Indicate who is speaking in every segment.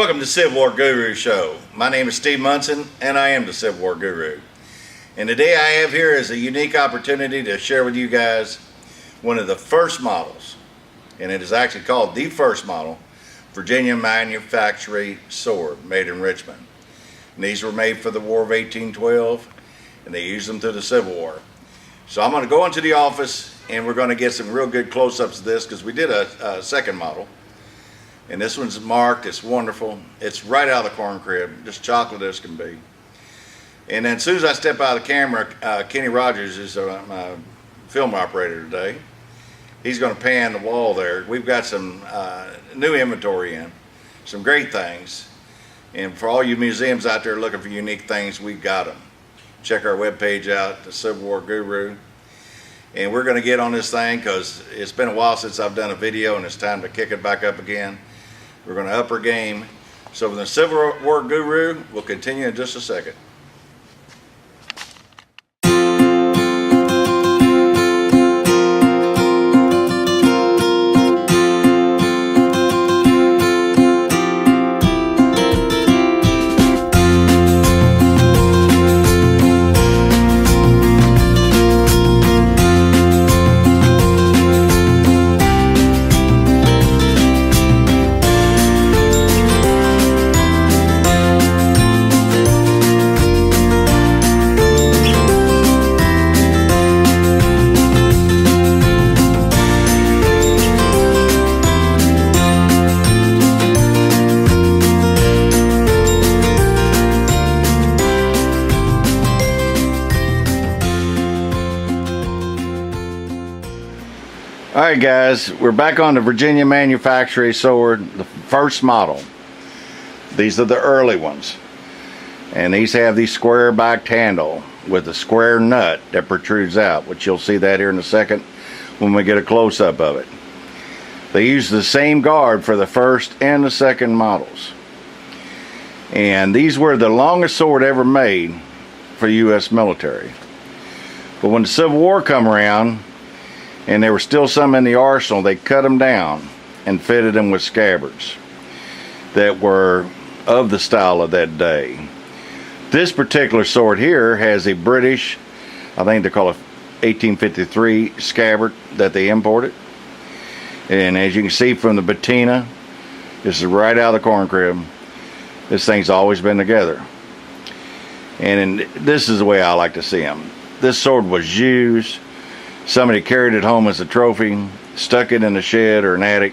Speaker 1: Welcome to Civil War Guru Show. My name is stevemnsn and I am the Civil War Guru. And today I have here is a unique opportunity to share with you guys one of the first models. And it is actually called the first model, Virginia Manufactory Sword, made in Richmond. And these were made for the War of 1812 and they used them through the Civil War. So I'm going to go into the office and we're going to get some real good close-ups of this because we did a second model. And this one's marked, it's wonderful. It's right out of the corn crib, just chocolate as can be. And then as soon as I step out of the camera, Kenny Rogers is my film operator today. He's going to pan the wall there. We've got some new inventory in, some great things. And for all you museums out there looking for unique things, we've got them. Check our webpage out, the Civil War Guru. And we're going to get on this thing because it's been a while since I've done a video and it's time to kick it back up again. We're going to up our game. So for the Civil War Guru, we'll continue in just a second. Alright guys, we're back on the Virginia Manufactory Sword, the first model. These are the early ones. And these have the square backed handle with a square nut that protrudes out, which you'll see that here in a second when we get a close-up of it. They use the same guard for the first and the second models. And these were the longest sword ever made for the U.S. military. But when the Civil War come around, and there were still some in the arsenal, they cut them down and fitted them with scabbards that were of the style of that day. This particular sword here has a British, I think they call it 1853 scabbard that they imported. And as you can see from the patina, this is right out of the corn crib. This thing's always been together. And this is the way I like to see them. This sword was used. Somebody carried it home as a trophy, stuck it in a shed or an attic,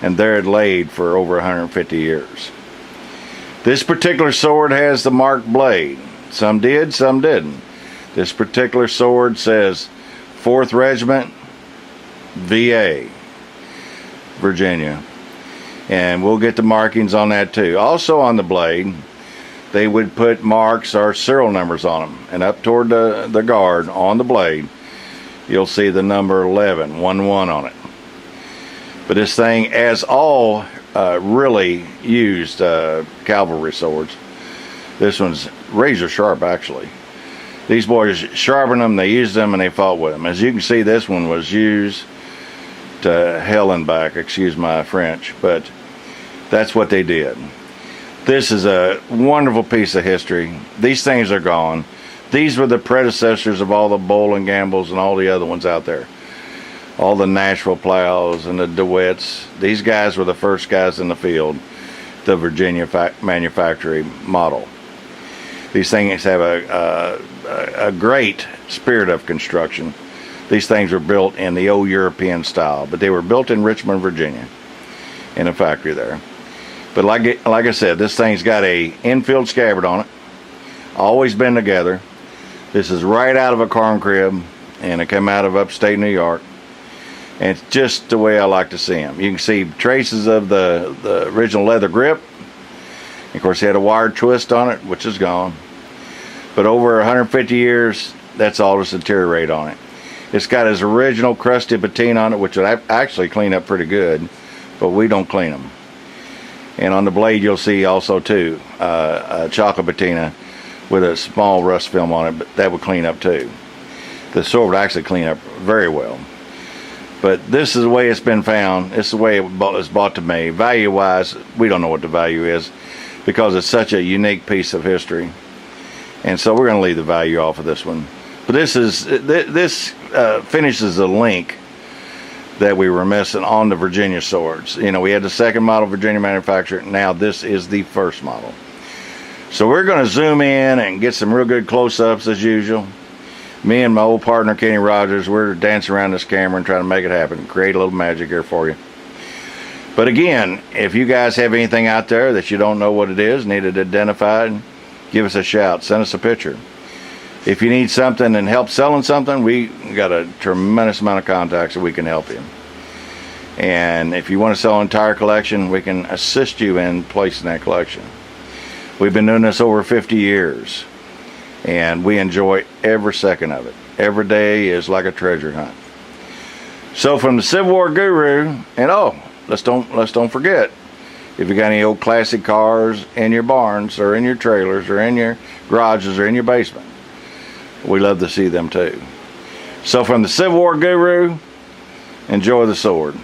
Speaker 1: and there it laid for over 150 years. This particular sword has the marked blade. Some did, some didn't. This particular sword says 4th Regiment, VA, Virginia. And we'll get the markings on that too. Also on the blade, they would put marks or serial numbers on them. And up toward the guard on the blade, you'll see the number 11 on it. But this thing, as all really used cavalry swords, this one's razor sharp actually. These boys sharpened them, they used them, and they fought with them. As you can see, this one was used to hell and back, excuse my French, but that's what they did. This is a wonderful piece of history. These things are gone. These were the predecessors of all the Bowl and Gambles and all the other ones out there. All the Nashville Plows and the DeWitts. These guys were the first guys in the field, the Virginia Manufactory model. These things have a great spirit of construction. These things were built in the old European style, but they were built in Richmond, Virginia, in a factory there. But like I said, this thing's got a infield scabbard on it. Always been together. This is right out of a corn crib, and it came out of upstate New York. And it's just the way I like to see them. You can see traces of the original leather grip. Of course, it had a wire twist on it, which is gone. But over 150 years, that's all that's deteriorated on it. It's got its original crusty patina on it, which would actually clean up pretty good, but we don't clean them. And on the blade, you'll see also too a chocolate patina with a small rust film on it, but that would clean up too. The sword would actually clean up very well. But this is the way it's been found. It's the way it was bought to me. Value-wise, we don't know what the value is because it's such a unique piece of history. And so we're going to leave the value off of this one. But this finishes the link that we were missing on the Virginia swords. You know, we had the second model Virginia Manufacturer. Now this is the first model. So we're going to zoom in and get some real good close-ups as usual. Me and my old partner Kenny Rogers, we're dancing around this camera and trying to make it happen, create a little magic here for you. But again, if you guys have anything out there that you don't know what it is, need it identified, give us a shout, send us a picture. If you need something and help selling something, we got a tremendous amount of contacts that we can help you. And if you want to sell an entire collection, we can assist you in placing that collection. We've been doing this over 50 years. And we enjoy every second of it. Every day is like a treasure hunt. So from the Civil War Guru, and let's don't forget, if you got any old classic cars in your barns or in your trailers or in your garages or in your basement, we love to see them too. So from the Civil War Guru, enjoy the sword.